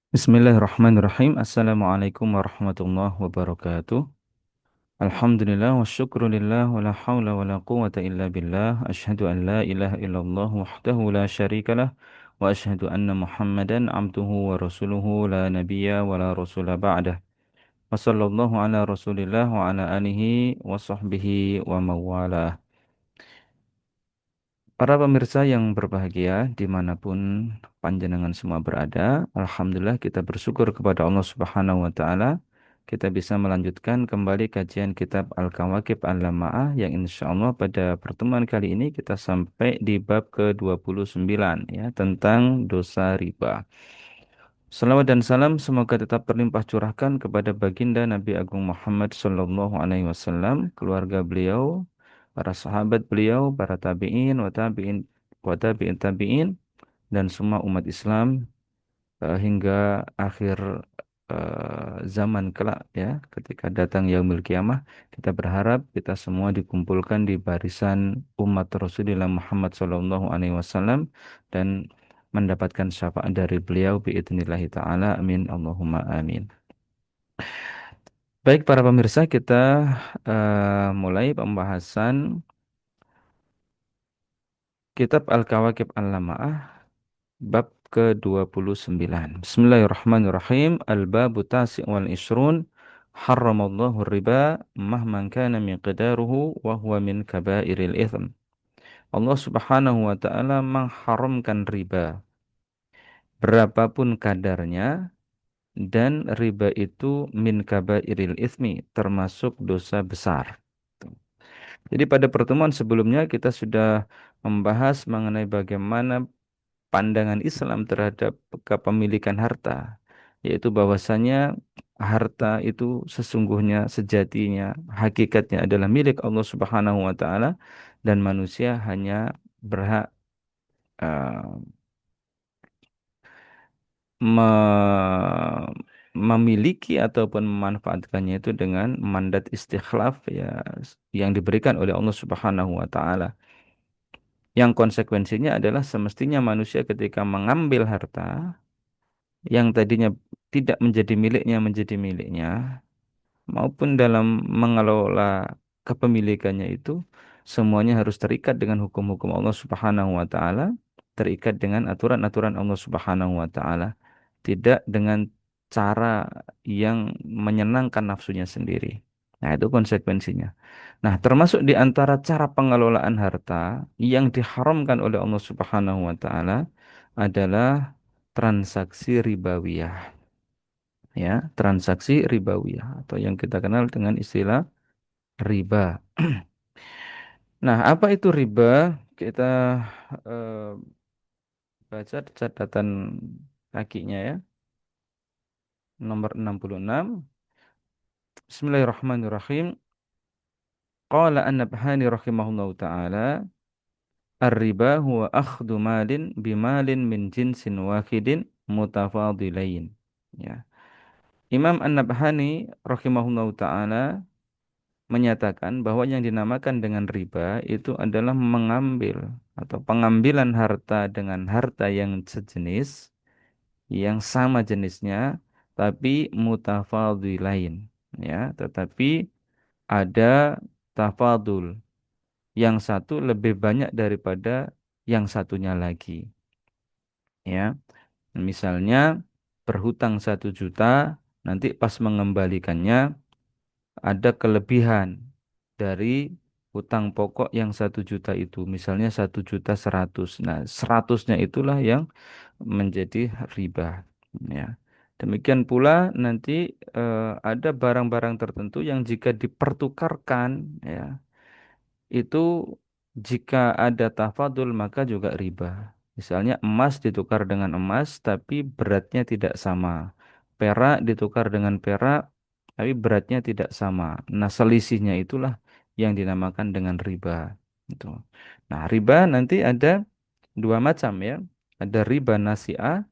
Bismillahirrahmanirrahim. Assalamualaikum warahmatullahi wabarakatuh. Alhamdulillah wa syukrulillah wa la hawla wa la quwata illa billah. Ashhadu an la ilaha illallah wahdahu la syarikalah. Wa ashhadu anna Muhammadan abduhu wa rasuluhu la nabiyya wa la rasula ba'dah. Wa sallallahu ala rasulillah wa ala alihi wa sahbihi wa mawalah. Para pemirsa yang berbahagia dimanapun panjenengan semua berada, Alhamdulillah kita bersyukur kepada Allah Subhanahu Wa Taala. Kita bisa melanjutkan kembali kajian kitab Al-Kawakib Al-Lama'ah yang insya Allah pada pertemuan kali ini kita sampai di bab ke-29 ya tentang dosa riba. Salawat dan salam semoga tetap terlimpah curahkan kepada baginda Nabi Agung Muhammad Sallallahu Alaihi Wasallam, keluarga beliau, para sahabat beliau, para tabi'in, wa tabi'in tabi'in, dan semua umat Islam hingga akhir zaman kelak ya, ketika datang yaumul kiamah, kita berharap kita semua dikumpulkan di barisan umat Rasulullah Muhammad Sallallahu Alaihi Wasallam dan mendapatkan syafaat dari beliau biidznillah taala amin Allahumma amin. Baik para pemirsa, kita mulai pembahasan kitab Al-Kawakib Al-Lama'ah bab ke-29. Bismillahirrahmanirrahim. Al-babu tasi' wal ishrun. Harramallahu riba mahman kana miqdaruhu wa huwa min kabairil itham. Allah Subhanahu wa taala mengharamkan riba berapapun kadarnya, dan riba itu min kabairil ithmi, termasuk dosa besar. Jadi pada pertemuan sebelumnya kita sudah membahas mengenai bagaimana pandangan Islam terhadap kepemilikan harta, yaitu bahwasanya harta itu sesungguhnya sejatinya hakikatnya adalah milik Allah Subhanahu wa taala, dan manusia hanya berhak eh, me- memiliki ataupun memanfaatkannya itu dengan mandat istikhlaf ya yang diberikan oleh Allah Subhanahu wa taala. Yang konsekuensinya adalah semestinya manusia ketika mengambil harta yang tadinya tidak menjadi miliknya, maupun dalam mengelola kepemilikannya itu, semuanya harus terikat dengan hukum-hukum Allah Subhanahu wa taala, terikat dengan aturan-aturan Allah Subhanahu wa taala, tidak dengan cara yang menyenangkan nafsunya sendiri. Nah, itu konsekuensinya. Nah, termasuk di antara cara pengelolaan harta yang diharamkan oleh Allah Subhanahu wa taala adalah transaksi ribawiyah. Ya, transaksi ribawiyah atau yang kita kenal dengan istilah riba. Nah, apa itu riba? Kita eh, baca catatan kakinya ya, nomor 66. Bismillahirrahmanirrahim. Qala An-Nabhani rahimahullahu taala, ar-riba huwa akhdhu malin bimalin min jinsin wahidin mutafadilain. Ya. Imam An-Nabhani rahimahullahu taala menyatakan bahwa yang dinamakan dengan riba itu adalah mengambil atau pengambilan harta dengan harta yang sejenis, yang sama jenisnya, tapi mutafadilain. Ya, tetapi ada tafadul. Yang satu lebih banyak daripada yang satunya lagi. Ya, misalnya berhutang 1 juta, nanti pas mengembalikannya ada kelebihan dari hutang pokok yang 1 juta itu. Misalnya 1.100.000. Nah, seratusnya itulah yang menjadi riba. Ya. Demikian pula nanti ada barang-barang tertentu yang jika dipertukarkan ya itu, jika ada tafadul maka juga riba. Misalnya emas ditukar dengan emas tapi beratnya tidak sama. Perak ditukar dengan perak tapi beratnya tidak sama. Nah, selisihnya itulah yang dinamakan dengan riba. Itu. Nah, riba nanti ada dua macam ya. Ada riba nasi'ah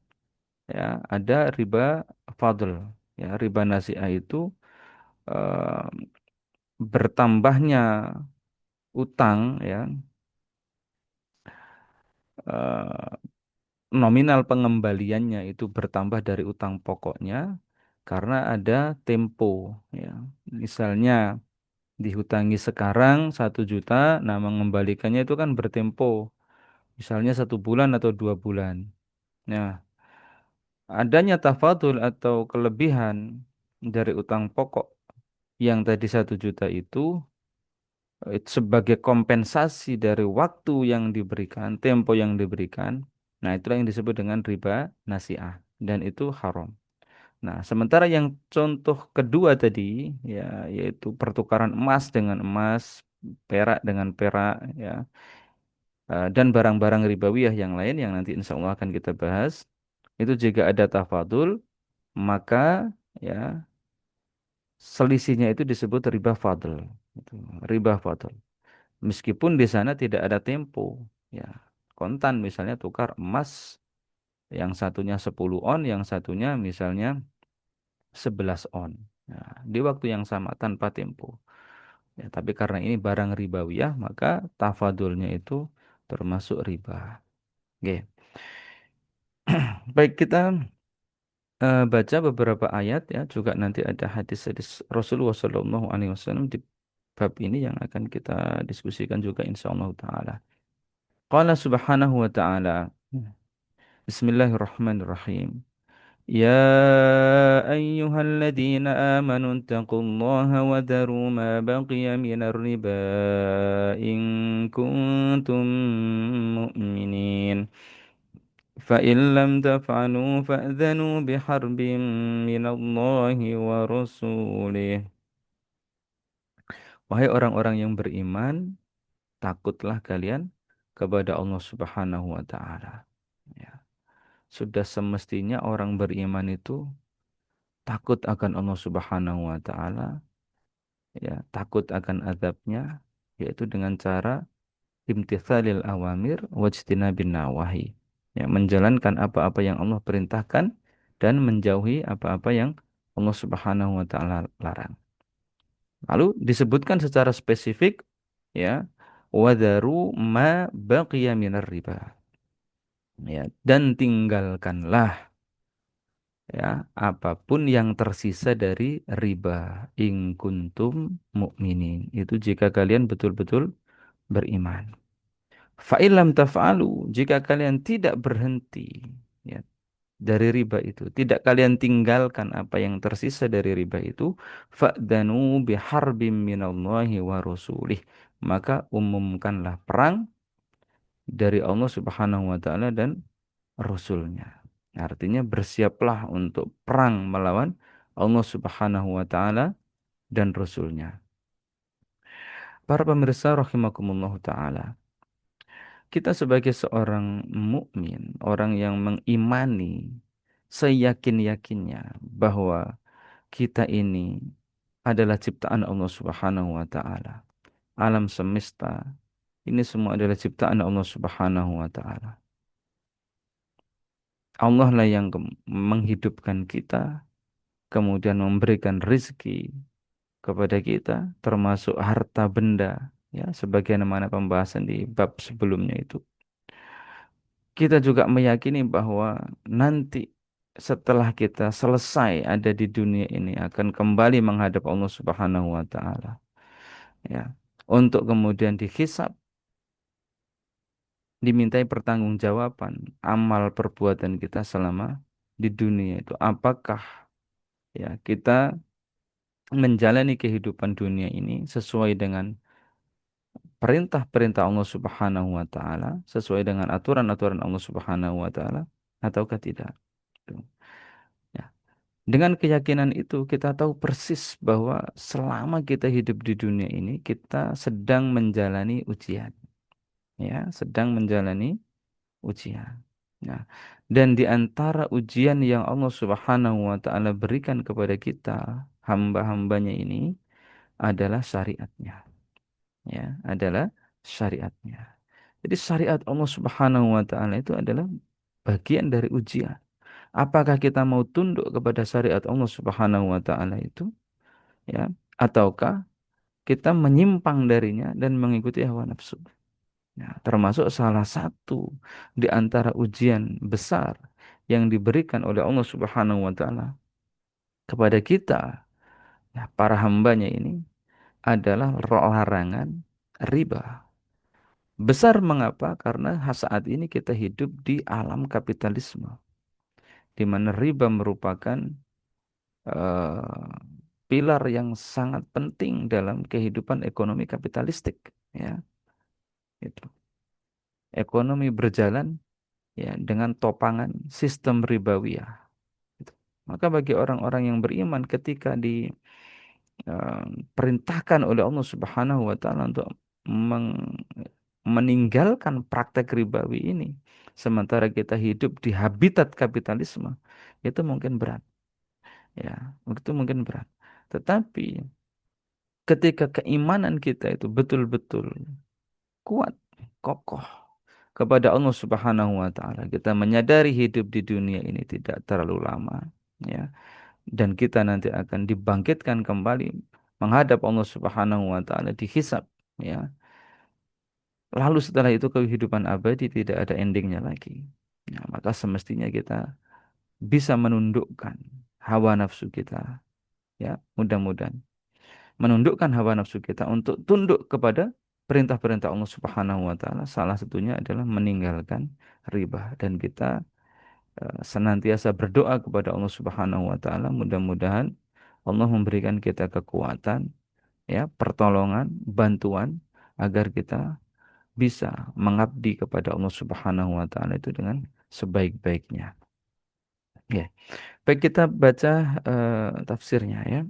ya, ada riba fadl. Ya, riba nasi'ah itu eh, bertambahnya utang ya, nominal pengembaliannya itu bertambah dari utang pokoknya karena ada tempo, ya. Misalnya dihutangi sekarang 1 juta, nah mengembalikannya itu kan bertempo, misalnya 1 bulan atau 2 bulan. Nah, adanya tafadul atau kelebihan dari utang pokok yang tadi 1 juta itu sebagai kompensasi dari waktu yang diberikan, tempo yang diberikan. Nah, itulah yang disebut dengan riba nasi'ah dan itu haram. Nah, sementara yang contoh kedua tadi ya yaitu pertukaran emas dengan emas, perak dengan perak ya, dan barang-barang ribawiyah yang lain yang nanti insya Allah akan kita bahas. Itu jika ada tafadul, maka ya selisihnya itu disebut riba fadl. Itu, riba fadl. Meskipun di sana tidak ada tempo, ya. Kontan misalnya tukar emas yang satunya 10 on, yang satunya misalnya 11 on. Nah, di waktu yang sama tanpa tempo. Ya, tapi karena ini barang ribawiyah, maka tafadulnya itu termasuk riba. Oke. Baik, kita baca beberapa ayat ya, juga nanti ada hadis-hadis Rasulullah SAW di bab ini yang akan kita diskusikan juga insyaallah taala. Qala subhanahu wa ta'ala. Bismillahirrahmanirrahim. Ya ayyuhalladzina amanu taqullaha wa dharu ma baqiya minar riba in kuntum mu'minin. فإن لم تفعلوا فأذنوا بحرب من الله ورسوله. Wahai orang-orang yang beriman, takutlah kalian kepada Allah Subhanahu wa taala. Ya. Sudah semestinya orang beriman itu takut akan Allah Subhanahu wa taala, ya, takut akan azabnya, yaitu dengan cara imtithalil awamir wajtinabin nawahi. Ya, menjalankan apa-apa yang Allah perintahkan dan menjauhi apa-apa yang Allah Subhanahu wa taala larang. Lalu disebutkan secara spesifik, ya, wadaru ma baqiya minar riba. Ya, dan tinggalkanlah ya apapun yang tersisa dari riba in kuntum mukminin, itu jika kalian betul-betul beriman. Fa'ilam taf'alu, jika kalian tidak berhenti ya dari riba itu, tidak kalian tinggalkan apa yang tersisa dari riba itu, fa'danu biharbim minallahi wa rasulih, maka umumkanlah perang dari Allah Subhanahu wa taala dan Rasulnya. Artinya bersiaplah untuk perang melawan Allah Subhanahu wa taala dan Rasulnya. Para pemirsa rahimakumullah taala, kita sebagai seorang mukmin, orang yang mengimani seyakin-yakinnya bahwa kita ini adalah ciptaan Allah Subhanahu wa taala. Alam semesta ini semua adalah ciptaan Allah Subhanahu wa taala. Allah lah yang menghidupkan kita, kemudian memberikan rizki kepada kita, termasuk harta benda, ya, sebagaimana pembahasan di bab sebelumnya itu. Kita juga meyakini bahwa nanti setelah kita selesai ada di dunia ini akan kembali menghadap Allah Subhanahu wa taala, ya. Untuk kemudian dihisab, dimintai pertanggungjawaban amal perbuatan kita selama di dunia itu. Apakah ya kita menjalani kehidupan dunia ini sesuai dengan perintah-perintah Allah Subhanahu wa taala, sesuai dengan aturan-aturan Allah Subhanahu wa taala ataukah tidak? Tuh. Ya. Dengan keyakinan itu kita tahu persis bahwa selama kita hidup di dunia ini kita sedang menjalani ujian, ya, sedang menjalani ujian. Nah, dan di antara ujian yang Allah Subhanahu wa taala berikan kepada kita, hamba-hambanya ini adalah syariatnya, ya, adalah syariatnya. Jadi syariat Allah Subhanahu wa taala itu adalah bagian dari ujian. Apakah kita mau tunduk kepada syariat Allah Subhanahu wa taala itu, ya, ataukah kita menyimpang darinya dan mengikuti hawa nafsu. Nah, termasuk salah satu di antara ujian besar yang diberikan oleh Allah Subhanahu wa taala kepada kita, ya, para hambanya ini adalah larangan riba. Besar mengapa? Karena saat ini kita hidup di alam kapitalisme, di mana riba merupakan eh, pilar yang sangat penting dalam kehidupan ekonomi kapitalistik. Ya, itu. Ekonomi berjalan ya dengan topangan sistem ribawiyah. Gitu. Maka bagi orang-orang yang beriman ketika diperintahkan oleh Allah Subhanahu wa taala untuk meng- meninggalkan praktek ribawi ini, sementara kita hidup di habitat kapitalisme, itu mungkin berat, ya, itu mungkin berat. Tetapi ketika keimanan kita itu betul-betul kuat, kokoh kepada Allah Subhanahu wa taala, kita menyadari hidup di dunia ini tidak terlalu lama, ya, dan kita nanti akan dibangkitkan kembali menghadap Allah Subhanahu wa taala dihisab, ya. Lalu setelah itu kehidupan abadi tidak ada endingnya lagi. Ya, maka semestinya kita bisa menundukkan hawa nafsu kita, ya, mudah-mudahan menundukkan hawa nafsu kita untuk tunduk kepada perintah-perintah Allah Subhanahu wa taala. Salah satunya adalah meninggalkan riba, dan kita senantiasa berdoa kepada Allah Subhanahu wa taala, mudah-mudahan Allah memberikan kita kekuatan, ya, pertolongan, bantuan agar kita bisa mengabdi kepada Allah Subhanahu wa taala itu dengan sebaik-baiknya. Ya, baik, kita baca tafsirnya, ya.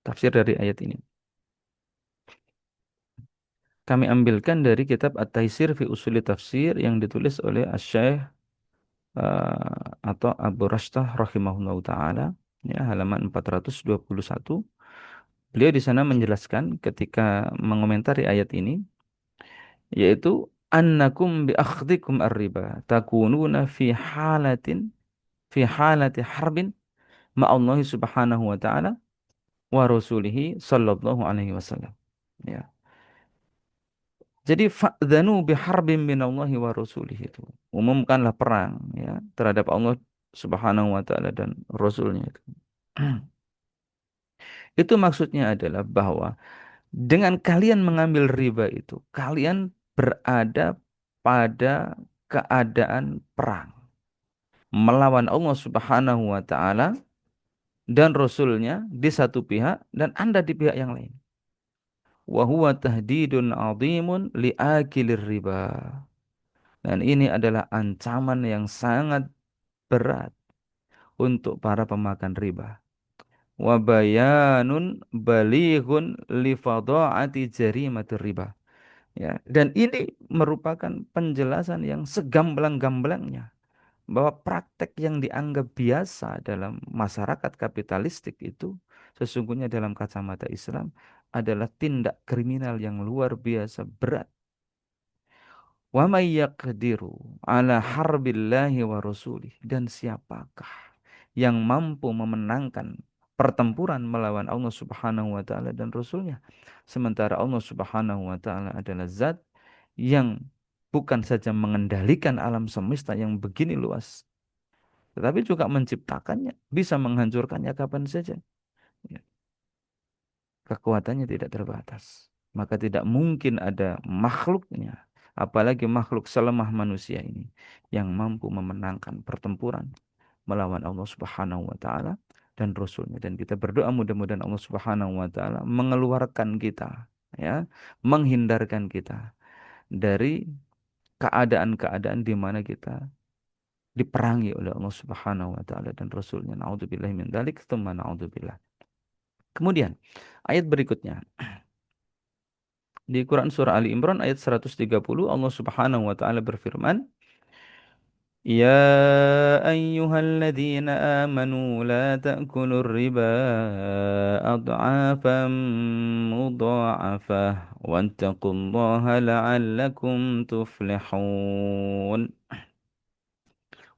Tafsir dari ayat ini. Kami ambilkan dari kitab At-Taisir fi Usuli Tafsir yang ditulis oleh Asy-Syaikh atau Abu Rashtah rahimahullahu taala, ya, halaman 421. Beliau di sana menjelaskan ketika mengomentari ayat ini, yaitu annakum bi akhdikum ar-riba takununa fi halati harbin ma'allahi subhanahu wa ta'ala wa rasulihi sallallahu alaihi wasallam. Ya. Jadi fa'dzanu biharbin minallahi wa rasulihi itu. Umumkanlah perang, ya, terhadap Allah Subhanahu wa taala dan rasulnya itu. Itu maksudnya adalah bahwa dengan kalian mengambil riba itu, kalian berada pada keadaan perang melawan Allah Subhanahu wa taala dan rasulnya di satu pihak dan Anda di pihak yang lain. Wa huwa tahdidun 'azimun li'akilir riba. Dan ini adalah ancaman yang sangat berat untuk para pemakan riba. Wa bayanun balighun li fadha'ati jarimatir riba. Ya, dan ini merupakan penjelasan yang segamblang-gamblangnya bahwa praktek yang dianggap biasa dalam masyarakat kapitalistik itu sesungguhnya dalam kacamata Islam adalah tindak kriminal yang luar biasa berat. Wa may yaqdiru ala harbillahi wa rasulih, dan siapakah yang mampu memenangkan pertempuran melawan Allah Subhanahu wa taala dan rasulnya, sementara Allah Subhanahu wa taala adalah zat yang bukan saja mengendalikan alam semesta yang begini luas, tetapi juga menciptakannya, bisa menghancurkannya kapan saja. Ya, kekuatannya tidak terbatas. Maka tidak mungkin ada makhluknya, apalagi makhluk selemah manusia ini, yang mampu memenangkan pertempuran melawan Allah Subhanahu wa taala dan Rasulnya. Dan kita berdoa mudah-mudahan Allah Subhanahu wa taala mengeluarkan kita, ya, menghindarkan kita dari keadaan-keadaan di mana kita diperangi oleh Allah Subhanahu wa taala dan Rasulnya. Nauzubillahi min dzalik, tsumma naudzubillah. Kemudian ayat berikutnya di Quran surah Ali Imran ayat 130, Allah Subhanahu wa taala berfirman, "Ya ayyuhalladzina amanu la ta'kulur riba adhafan mudha'afah wattaqullaha la'allakum tuflihun."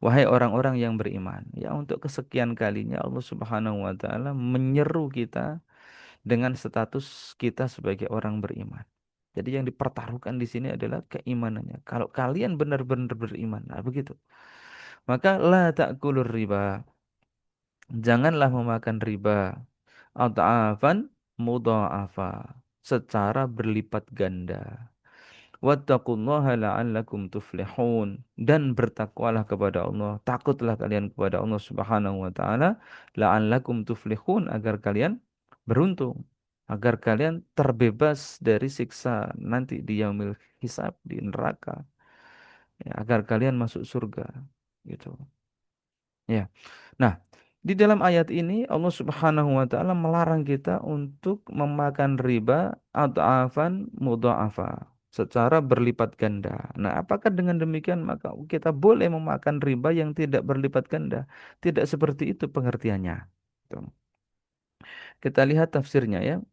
Wahai orang-orang yang beriman, ya, untuk kesekian kalinya Allah Subhanahu wa taala menyeru kita dengan status kita sebagai orang beriman. Jadi yang dipertaruhkan di sini adalah keimanannya. Kalau kalian benar-benar beriman, nah begitu. Maka la ta'kulur riba. Janganlah memakan riba. Adhafan mudha'afa. Secara berlipat ganda. Wattaqullaha la'allakum tuflihun. Dan bertakwalah kepada Allah. Takutlah kalian kepada Allah Subhanahu wa taala, la'allakum tuflihun, agar kalian beruntung, agar kalian terbebas dari siksa nanti di yaumil hisab, di neraka, ya, agar kalian masuk surga, gitu. Ya. Nah, di dalam ayat ini Allah Subhanahu wa taala melarang kita untuk memakan riba adhafan mudha'afa, secara berlipat ganda. Nah, apakah dengan demikian maka kita boleh memakan riba yang tidak berlipat ganda? Tidak seperti itu pengertiannya. Tuh. Kita lihat tafsirnya ya.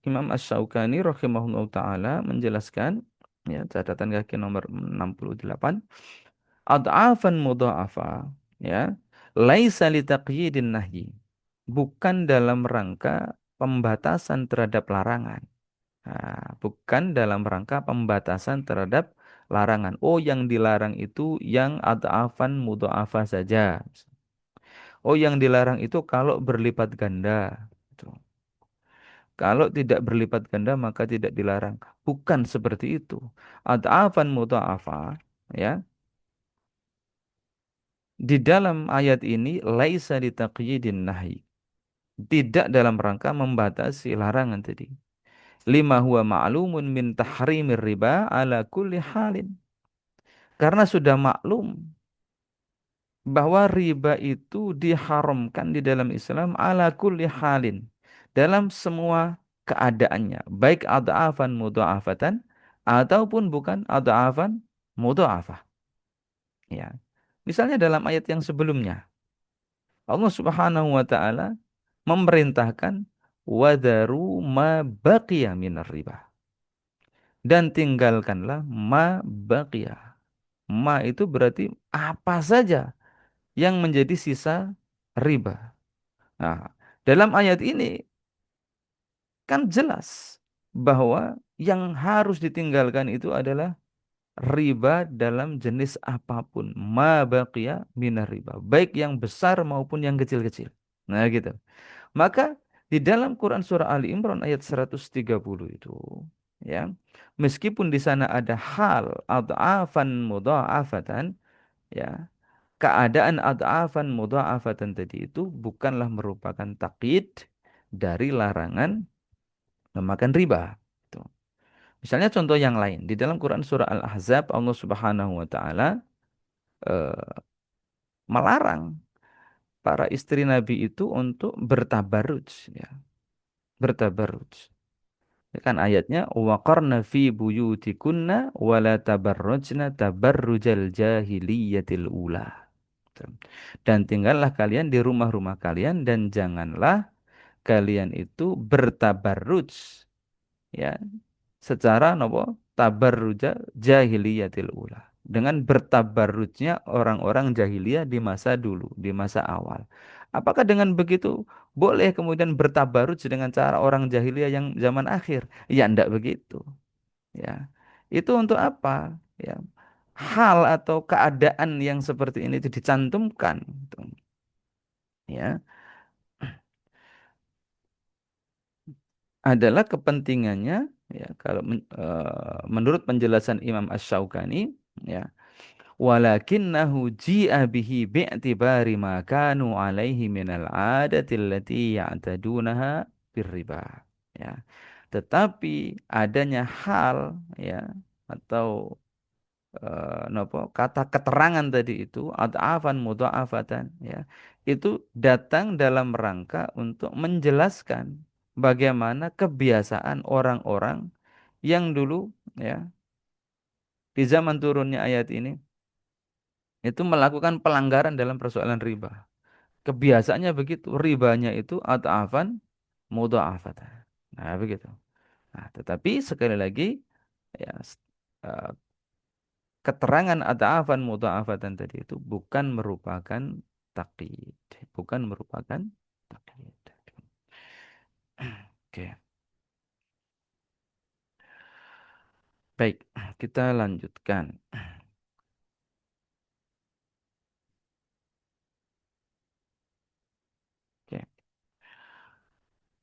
Imam Asy-Syaukani rahimahullah taala menjelaskan, ya, catatan kaki nomor 68, adhafan mudha'afa, ya, laisa litaqyidin nahyi, bukan dalam rangka pembatasan terhadap larangan. Nah, bukan dalam rangka pembatasan terhadap larangan. Oh, yang dilarang itu yang adhafan mudha'afa saja. Oh, yang dilarang itu kalau berlipat ganda. Gitu. Kalau tidak berlipat ganda maka tidak dilarang. Bukan seperti itu. Adhafan mudha'afa, ya. Di dalam ayat ini laisa ditaqyidin nahi. Tidak dalam rangka membatasi larangan tadi. Lima huwa ma'lumun min tahrimir riba ala kulli halin. Karena sudah maklum bahwa riba itu diharamkan di dalam Islam ala kulli halin. Dalam semua keadaannya. Baik adhafan mudha'afatan ataupun bukan adhafan mudha'afah. Ya. Misalnya dalam ayat yang sebelumnya. Allah Subhanahu wa taala memerintahkan wadaru ma baqiya minar riba, dan tinggalkanlah ma baqiya. Ma itu berarti apa saja yang menjadi sisa riba. Nah, dalam ayat ini kan jelas bahwa yang harus ditinggalkan itu adalah riba dalam jenis apapun. Ma baqiya minar riba, baik yang besar maupun yang kecil-kecil. Nah, gitu. Maka di dalam Quran surah Ali Imran ayat 130 itu, ya, meskipun di sana ada hal adhafan mudha'afatan, ya, keadaan adhafan mudha'afatan tadi itu bukanlah merupakan takyid dari larangan memakan riba. Tuh. Misalnya contoh yang lain di dalam Quran surah Al-Ahzab, Allah Subhanahu wa taala eh, melarang para istri Nabi itu untuk bertabarruj, ya, bertabarruj. Ya kan ayatnya waqarna fi buyutikunna wala tabarrujna tabarrujal jahiliyatil ula. Tuh. Dan tinggallah kalian di rumah-rumah kalian dan janganlah kalian itu bertabarruj, ya, secara nopo tabarruja jahiliyatil ula, dengan bertabarrujnya orang-orang jahiliyah di masa dulu, di masa awal. Apakah dengan begitu boleh kemudian bertabarruj dengan cara orang jahiliyah yang zaman akhir? Ya, enggak begitu, ya. Itu untuk apa? Ya, hal atau keadaan yang seperti ini itu dicantumkan, gitu. Ya, adalah kepentingannya, ya, kalau menurut penjelasan Imam Asy-Syaukani, ya, walakinnahu ji'a bihi bi'tibari ma kanu alaihi minal adati allati ya'tadunaha birriba, ya. Tetapi adanya hal, ya, atau nopo kata keterangan tadi itu adhafan mudha'afatan, ya, itu datang dalam rangka untuk menjelaskan bagaimana kebiasaan orang-orang yang dulu, ya, di zaman turunnya ayat ini itu melakukan pelanggaran dalam persoalan riba. Kebiasaannya begitu, ribanya itu adhafan mudha'afatan. Nah, begitu. Nah, tetapi sekali lagi, ya, eh, keterangan adhafan mudha'afatan tadi itu bukan merupakan takyid, bukan merupakan takyid. Oke. Baik, kita lanjutkan. Oke.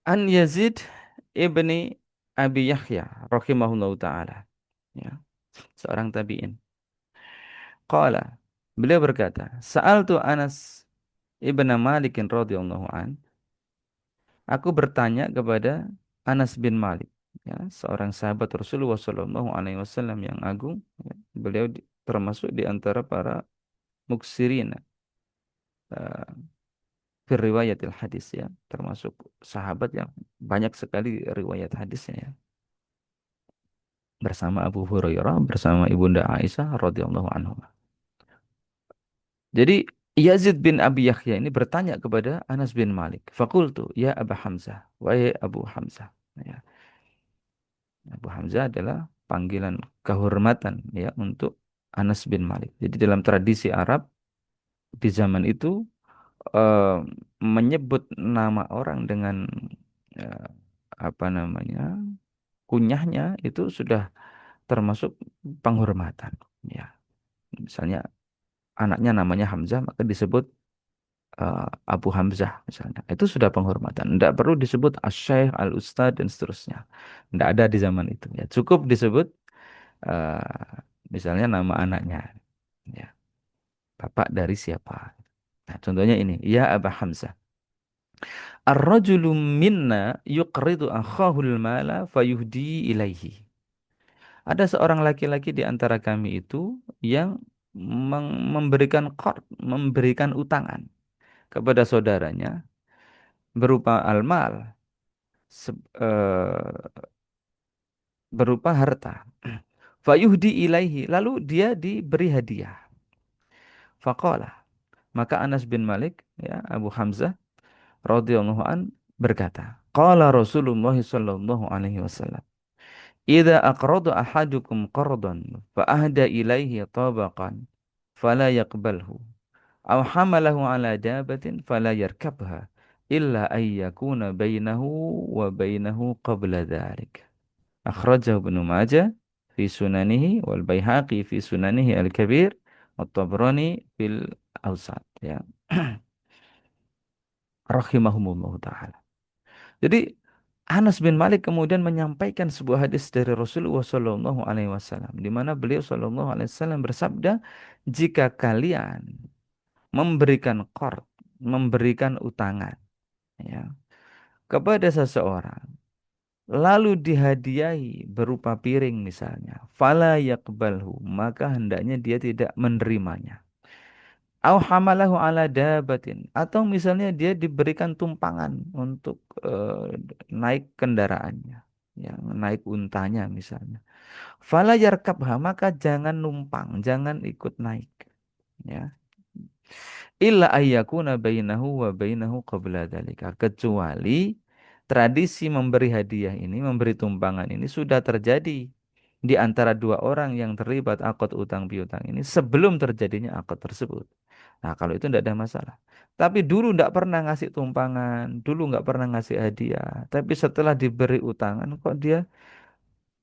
An Yazid ibni Abi Yahya rahimahullahu taala. Ya, seorang tabi'in. Qala, beliau berkata, Sa'altu Anas ibn Malik radhiyallahu an. Aku bertanya kepada Anas bin Malik, ya, seorang sahabat Rasulullah sallallahu alaihi wasallam yang agung, ya. Beliau termasuk di antara para muksirin, fi riwayatil hadis, ya, termasuk sahabat yang banyak sekali riwayat hadisnya, ya, bersama Abu Hurairah, bersama Ibunda Aisyah radhiyallahu anhu. Jadi Yazid bin Abi Yahya ini bertanya kepada Anas bin Malik. Fakultu, ya Aba Hamzah, wahai Abu Hamzah. Ya, Abu Hamzah adalah panggilan kehormatan, ya, untuk Anas bin Malik. Jadi dalam tradisi Arab di zaman itu, eh, menyebut nama orang dengan, eh, apa namanya, kunyahnya itu sudah termasuk penghormatan. Ya, misalnya anaknya namanya Hamzah maka disebut, Abu Hamzah misalnya. Itu sudah penghormatan. Tidak perlu disebut Asy-Syaikh, Al-Ustadz dan seterusnya. Tidak ada di zaman itu. Ya, cukup disebut, misalnya nama anaknya. Ya, bapak dari siapa. Nah, contohnya ini, ya Aba Hamzah. Ar-rajulu minna yuqridu akhahul mala fayuhdi ilaihi. Ada seorang laki-laki di antara kami itu yang memberikan qard, memberikan utangan kepada saudaranya berupa almal, berupa harta. Fayuhdi ilaihi, lalu dia diberi hadiah. Faqala, maka Anas bin Malik, ya, Abu Hamzah radhiyallahu an berkata, qala Rasulullah sallallahu alaihi wasallam, idza aqrada ahadukum qardan fa ahda ilaihi tabaqan fala yaqbalhu aw hamalahu ala dabatin fala yarkabha illa ay yakuna bainahu wa bainahu qabla dhalik. Akhrajahu Ibnu Majah fi sunanihi wal Baihaqi fi sunanihi al-kabir wa Tabrani fil Awsat, ya. Rahimahumullah taala. Jadi Anas bin Malik kemudian menyampaikan sebuah hadis dari Rasulullah Shallallahu Alaihi Wasallam, di mana beliau Shallallahu Alaihi Wasallam bersabda, jika kalian memberikan qard, memberikan utangan, ya, kepada seseorang, lalu dihadiahi berupa piring misalnya, fala yaqbalhu, maka hendaknya dia tidak menerimanya. Au hamalahu ala dabatin, atau misalnya dia diberikan tumpangan untuk, naik kendaraannya, ya, naik untanya misalnya. Fala yarkabha, maka jangan numpang, jangan ikut naik, ya. Illa ayyakuna bainahu wa bainahu qabla dzalika, kecuali tradisi memberi hadiah ini, memberi tumpangan ini sudah terjadi di antara dua orang yang terlibat akad utang piutang ini sebelum terjadinya akad tersebut. Nah, kalau itu tidak ada masalah. Tapi dulu tidak pernah ngasih tumpangan, dulu nggak pernah ngasih hadiah. Tapi setelah diberi utangan, kok dia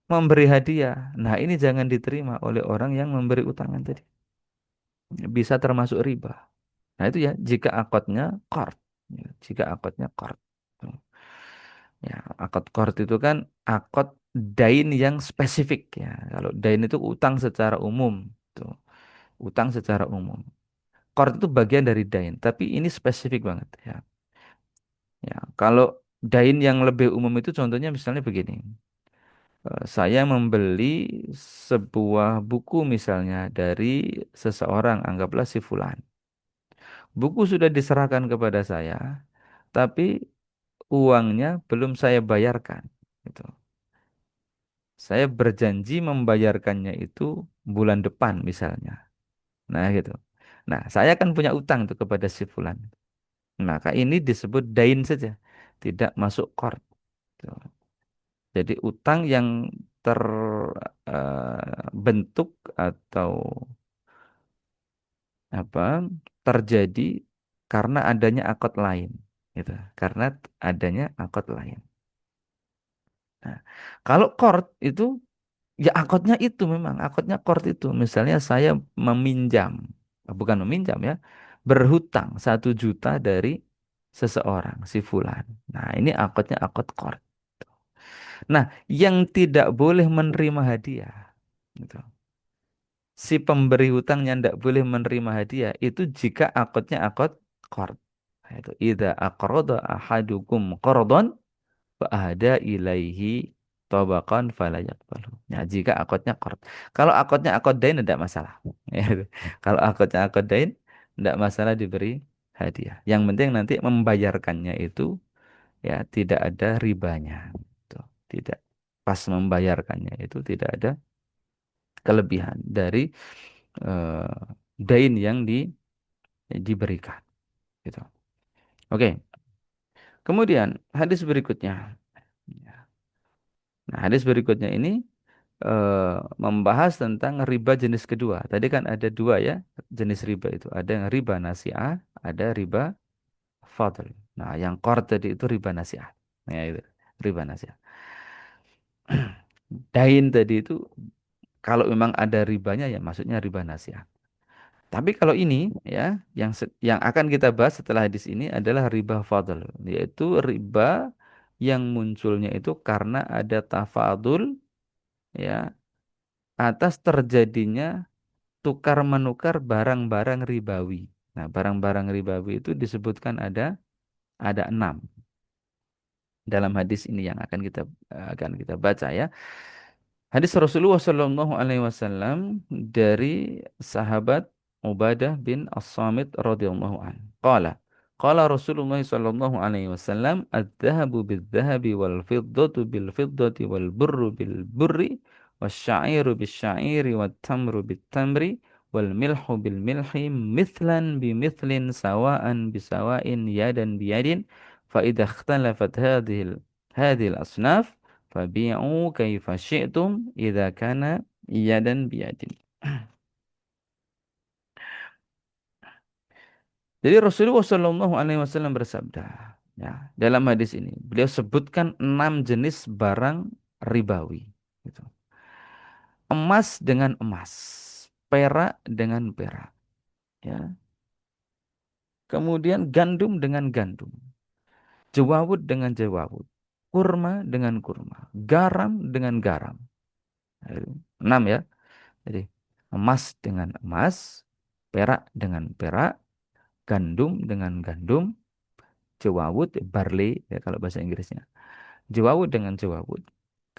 memberi hadiah. Nah, ini jangan diterima oleh orang yang memberi utangan tadi. Bisa termasuk riba. Nah, itu ya, jika akadnya qard. Ya, jika akadnya qard. Tuh. Ya, akad qard itu kan akad dain yang spesifik, ya. Kalau dain itu utang secara umum. Tuh. Utang secara umum. Qard itu bagian dari dain, tapi ini spesifik banget, ya. Ya, kalau dain yang lebih umum itu contohnya misalnya begini. Saya membeli sebuah buku misalnya dari seseorang, anggaplah si fulan. Buku sudah diserahkan kepada saya, tapi uangnya belum saya bayarkan. Gitu. Saya berjanji membayarkannya itu bulan depan misalnya. Nah, gitu. Nah, saya kan punya utang tuh kepada si fulan. Maka ini disebut dain saja, tidak masuk qard. Tuh. Jadi utang yang terbentuk atau apa, terjadi karena adanya akad lain, gitu. Karena adanya akad lain. Nah, kalau qard itu ya akadnya itu memang akadnya qard itu. Misalnya saya meminjam, bukan meminjam ya, berhutang 1 juta dari seseorang si fulan. Nah, ini akadnya akad qard. Nah, yang tidak boleh menerima hadiah, gitu. Si pemberi hutang yang tidak boleh menerima hadiah itu jika akadnya akad qard. Nah, itu idza aqrada ahadukum qardan fa ahda ilaihi tabaqan fala yaqbalu. Nah, jika akadnya qard. Kalau akadnya akad dain tidak masalah. Ya, itu. Kalau akadnya akad dain tidak masalah diberi hadiah. Yang penting nanti membayarkannya itu ya tidak ada ribanya. Tuh, tidak pas membayarkannya itu tidak ada kelebihan dari eh, dain yang diberikan gitu. Oke, kemudian hadis berikutnya. Nah, hadis berikutnya ini membahas tentang riba jenis kedua. Tadi kan ada dua ya jenis riba itu. Ada yang riba nasi'ah, ada riba fadl. Nah, yang qard tadi itu riba nasi'ah. Nah, itu riba nasi'ah. Dain tadi itu kalau memang ada ribanya ya maksudnya riba nasi'ah. Tapi kalau ini ya yang akan kita bahas setelah hadis ini adalah riba fadl, yaitu riba yang munculnya itu karena ada tafadul ya atas terjadinya tukar menukar barang-barang ribawi. Nah, barang-barang ribawi itu disebutkan ada 6 dalam hadis ini yang akan kita baca ya. Hadis Rasulullah Shallallahu Alaihi Wasallam dari sahabat Ubadah bin As-Samit radhiyallahu an. Qala Rasulullah Shallallahu Alaihi Wasallam, "Adz-dzahabu bil-dzahabi wal-fiddatu bil-fiddati wal-burru bil-burri wasy-sya'iru bisy-sya'iri wat-tamru bit-tamri wal-milhu bil-milhi mithlan bi-mithlin sawa'an bisawa'in yadan biyadin fa idza ikhtalafat hadhihi al-asnaf fabi'u kaifa syi'tum idza kana yadan biyadin." Jadi Rasulullah Shallallahu Alaihi Wasallam bersabda, ya, dalam hadis ini beliau sebutkan 6 jenis barang ribawi, gitu. Emas dengan emas, perak dengan perak, ya. Kemudian gandum dengan gandum, jewawut dengan jewawut, kurma dengan kurma, garam dengan garam. Nah, itu 6 ya. Jadi emas dengan emas, perak dengan perak, gandum dengan gandum, jewawut, barley ya kalau bahasa Inggrisnya. Jewawut dengan jewawut.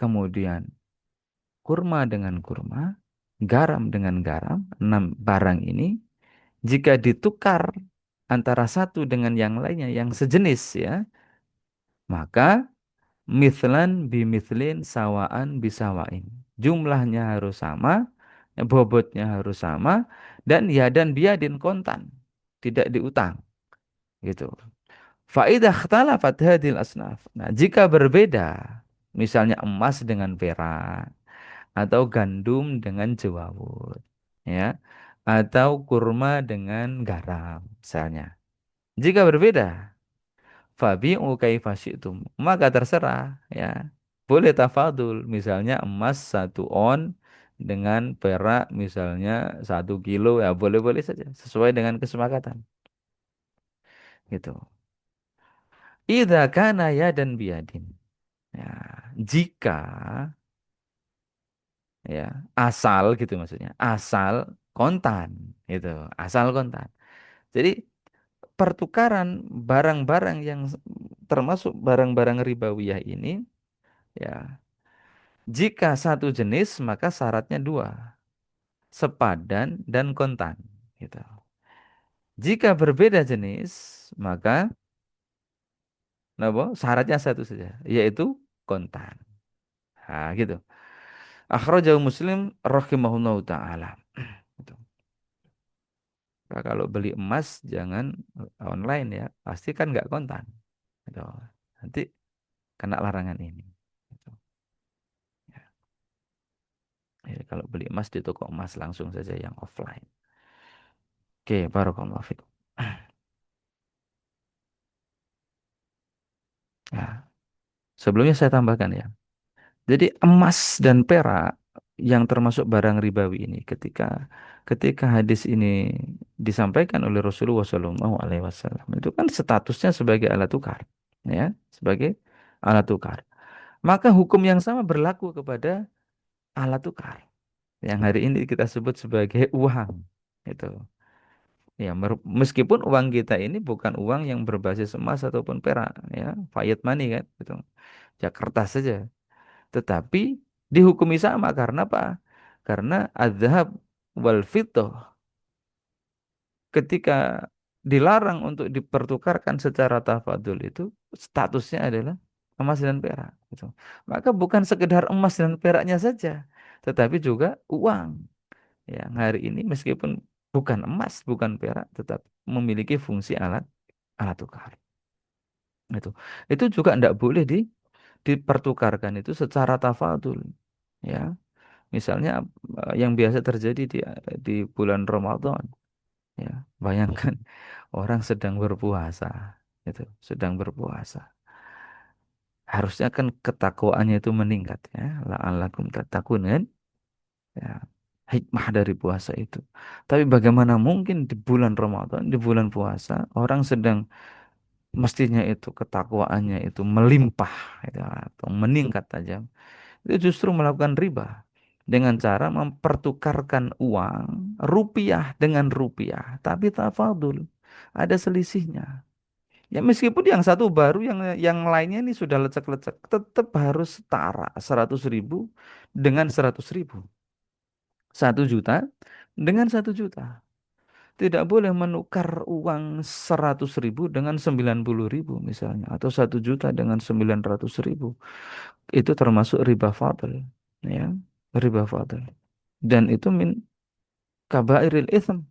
Kemudian kurma dengan kurma, garam dengan garam. 6 barang ini jika ditukar antara satu dengan yang lainnya yang sejenis ya, maka mithlan bimithlin sawaan bisawain. Jumlahnya harus sama, bobotnya harus sama, dan ya dan biadin kontan, tidak diutang, gitu. Faidah ikhtalafat hadhil asnaf. Nah, jika berbeda, misalnya emas dengan perak, atau gandum dengan jewawut, ya, atau kurma dengan garam, misalnya. Jika berbeda, fabi'u kaifa syi'tum. Maka terserah ya. Boleh tafadul. Misalnya emas 1 on dengan perak misalnya 1 kilo ya boleh-boleh saja. Sesuai dengan kesepakatan. Gitu. Idza kana yadan biyadin. Ya, jika ya asal gitu maksudnya. Asal kontan gitu. Asal kontan. Jadi pertukaran barang-barang yang termasuk barang-barang ribawiyah ini ya, jika satu jenis maka syaratnya 2, sepadan dan kontan gitu. Jika berbeda jenis maka syaratnya satu saja yaitu kontan. Nah, gitu. Akhrajahu Muslim rahimahullahu taala. Gitu. Nah, kalau beli emas jangan online ya, pasti kan nggak kontan. Gitu. Nanti kena larangan ini. Gitu. Ya. Ya, kalau beli emas di toko emas langsung saja yang offline. Oke, barakallahu fikum. Nah, sebelumnya saya tambahkan ya. Jadi emas dan perak yang termasuk barang ribawi ini ketika ketika hadis ini disampaikan oleh Rasulullah SAW itu kan statusnya sebagai alat tukar, ya, sebagai alat tukar. Maka hukum yang sama berlaku kepada alat tukar yang hari ini kita sebut sebagai uang. Itu. Ya, meskipun uang kita ini bukan uang yang berbasis emas ataupun perak, ya, fiat money kan, gitu. Ya kertas saja. Tetapi dihukumi sama karena apa? Karena adzhab wal fiddah ketika dilarang untuk dipertukarkan secara tafadul itu statusnya adalah emas dan perak, gitu. Maka bukan sekedar emas dan peraknya saja, tetapi juga uang yang hari ini meskipun bukan emas, bukan perak, tetap memiliki fungsi alat alat tukar. Itu. Itu juga tidak boleh dipertukarkan itu secara tafadul. Ya, misalnya yang biasa terjadi di bulan Ramadan, ya. Bayangkan orang sedang berpuasa, itu, sedang berpuasa. Harusnya kan ketakwaannya itu meningkat, ya. La'allakum tattaqun kan? Ya. Hikmah dari puasa itu. Tapi bagaimana mungkin di bulan Ramadan, di bulan puasa, orang sedang mestinya itu ketakwaannya itu melimpah, ya, atau meningkat tajam. Itu justru melakukan riba dengan cara mempertukarkan uang rupiah dengan rupiah, tapi tafadul. Ada selisihnya. Ya meskipun yang satu baru, yang lainnya ini sudah lecek-lecek, tetap harus setara 100.000 dengan 100.000. 1 juta dengan 1 juta. Tidak boleh menukar uang 100.000 dengan 90.000 misalnya. Atau 1 juta dengan 900.000. Itu termasuk riba fadl. Ya, riba fadl. Dan itu min kabairil itsm.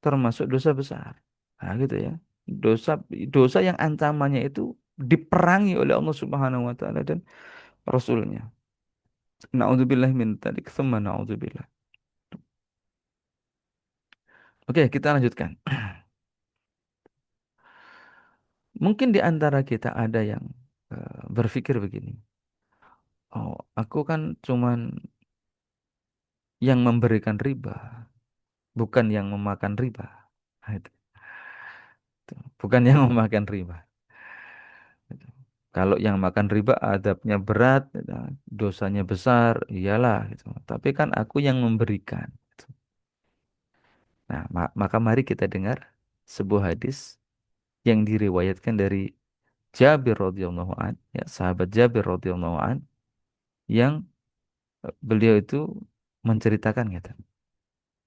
Termasuk dosa besar. Nah gitu ya. Dosa dosa yang ancamannya itu diperangi oleh Allah Subhanahu wa taala dan Rasulnya. Na'udzubillah min dzalik, tsumma na'udzubillah. Oke, kita lanjutkan. Mungkin di antara kita ada yang berpikir begini. Oh, aku kan cuman yang memberikan riba, bukan yang memakan riba. Nah, itu. Bukan yang memakan riba. Gitu. Kalau yang makan riba adabnya berat, gitu, dosanya besar, iyalah gitu. Tapi kan aku yang memberikan. Gitu. Nah, maka mari kita dengar sebuah hadis yang diriwayatkan dari Jabir radhiyallahu an, ya, sahabat Jabir radhiyallahu an, yang beliau itu menceritakan gitu.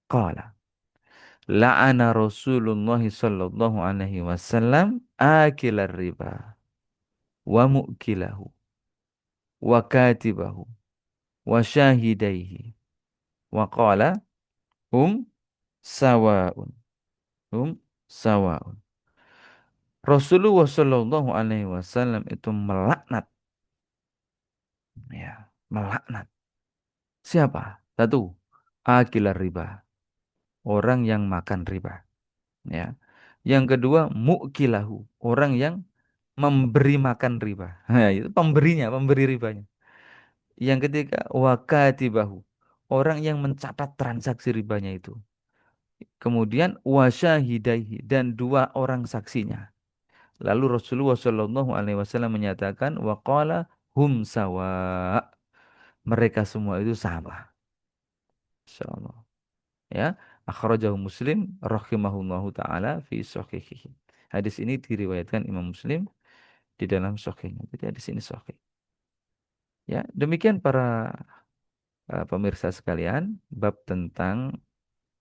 Qala la'ana Rasulullah sallallahu alaihi wasallam akilar riba wa mu'kilahu wa katibahu wa syahidaihi wa qala hum sawa'un, hum sawa'un. Rasulullah sallallahu alaihi wasallam itu melaknat, ya, melaknat siapa? Satu, akilar riba, orang yang makan riba, ya. Yang kedua, mu'kilahu, orang yang memberi makan riba. Nah, itu pemberinya, pemberi ribanya. Yang ketiga, wakatibahu, orang yang mencatat transaksi ribanya itu. Kemudian wasyahidaihi, dan dua orang saksinya. Lalu Rasulullah Shallallahu Alaihi Wasallam menyatakan waqala hum sawa, mereka semua itu sama. Insyaallah. Ya, akhrajahu Muslim rahimahullahu taala fi shahihihi. Hadis ini diriwayatkan Imam Muslim di dalam sahihnya. Jadi hadis ini sahih. Ya, demikian para pemirsa sekalian, bab tentang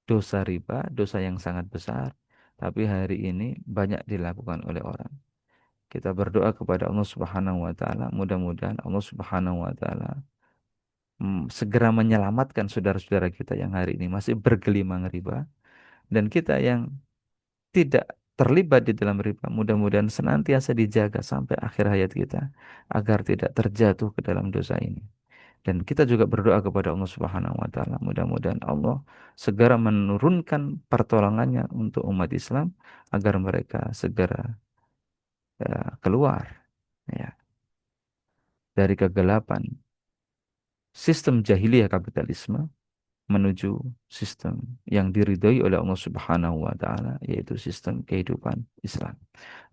dosa riba, dosa yang sangat besar, tapi hari ini banyak dilakukan oleh orang. Kita berdoa kepada Allah Subhanahu wa taala, mudah-mudahan Allah Subhanahu wa taala segera menyelamatkan saudara-saudara kita yang hari ini masih bergelimang riba, dan kita yang tidak terlibat di dalam riba, mudah-mudahan senantiasa dijaga sampai akhir hayat kita agar tidak terjatuh ke dalam dosa ini. Dan kita juga berdoa kepada Allah Subhanahu wa taala, mudah-mudahan Allah segera menurunkan pertolongannya untuk umat Islam agar mereka segera keluar, ya, dari kegelapan sistem jahiliyah kapitalisme menuju sistem yang diridhoi oleh Allah Subhanahu wa taala, yaitu sistem kehidupan Islam.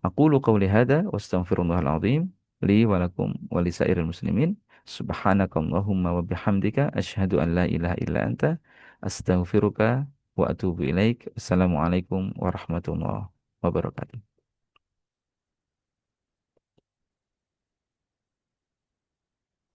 Aqulu qauli hadza wa astaghfirullahal azim li wa lakum wa lisairil muslimin. Subhanakallahumma wa bihamdika asyhadu an la ilaha illa anta astaghfiruka wa atubu ilaik. Assalamualaikum warahmatullahi wabarakatuh.